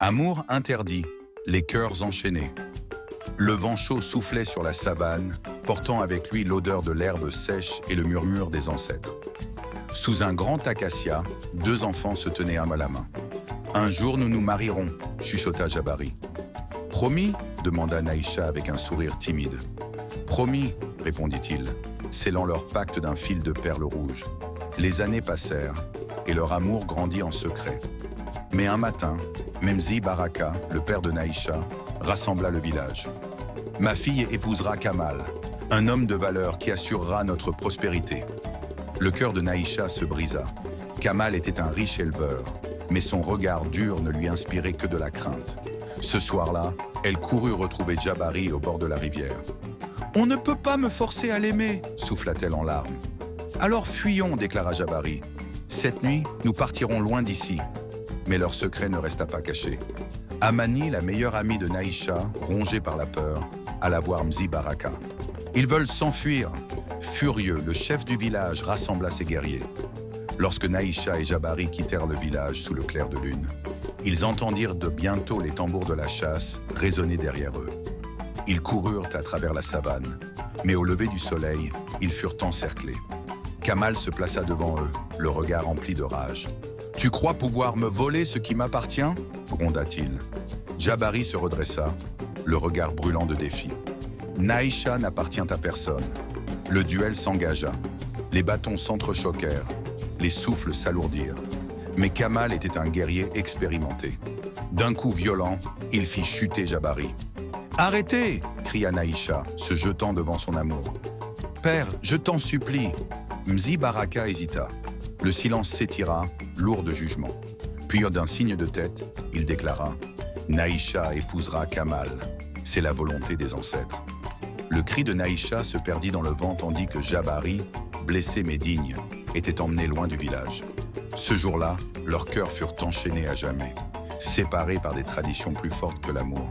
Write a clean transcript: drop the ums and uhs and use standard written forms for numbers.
Amour interdit, les cœurs enchaînés. Le vent chaud soufflait sur la savane, portant avec lui l'odeur de l'herbe sèche et le murmure des ancêtres. Sous un grand acacia, deux enfants se tenaient à la main. « Un jour nous nous marierons », chuchota Jabari. « Promis ?» demanda Naïcha avec un sourire timide. « Promis », répondit-il, scellant leur pacte d'un fil de perles rouges. Les années passèrent, et leur amour grandit en secret. Mais un matin, Memzi Baraka, le père de Naïcha, rassembla le village. « Ma fille épousera Kamal, un homme de valeur qui assurera notre prospérité. » Le cœur de Naïcha se brisa. Kamal était un riche éleveur, mais son regard dur ne lui inspirait que de la crainte. Ce soir-là, elle courut retrouver Jabari au bord de la rivière. « On ne peut pas me forcer à l'aimer » souffla-t-elle en larmes. « Alors fuyons » déclara Jabari. « Cette nuit, nous partirons loin d'ici. » Mais leur secret ne resta pas caché. Amani, la meilleure amie de Naïcha, rongée par la peur, alla voir Mzi Baraka. Ils veulent s'enfuir. Furieux, le chef du village rassembla ses guerriers. Lorsque Naïcha et Jabari quittèrent le village sous le clair de lune, ils entendirent de bientôt les tambours de la chasse résonner derrière eux. Ils coururent à travers la savane, mais au lever du soleil, ils furent encerclés. Kamal se plaça devant eux, le regard rempli de rage. « Tu crois pouvoir me voler ce qui m'appartient » gronda-t-il. Jabari se redressa, le regard brûlant de défi. « Naïcha n'appartient à personne. » Le duel s'engagea. Les bâtons s'entrechoquèrent. Les souffles s'alourdirent. Mais Kamal était un guerrier expérimenté. D'un coup violent, il fit chuter Jabari. « Arrêtez !» cria Naïcha, se jetant devant son amour. « Père, je t'en supplie !» Mzi Baraka hésita. Le silence s'étira, lourd de jugement. Puis, d'un signe de tête, il déclara « Naïcha épousera Kamal. C'est la volonté des ancêtres. » Le cri de Naïcha se perdit dans le vent tandis que Jabari, blessé mais digne, était emmené loin du village. Ce jour-là, leurs cœurs furent enchaînés à jamais, séparés par des traditions plus fortes que l'amour.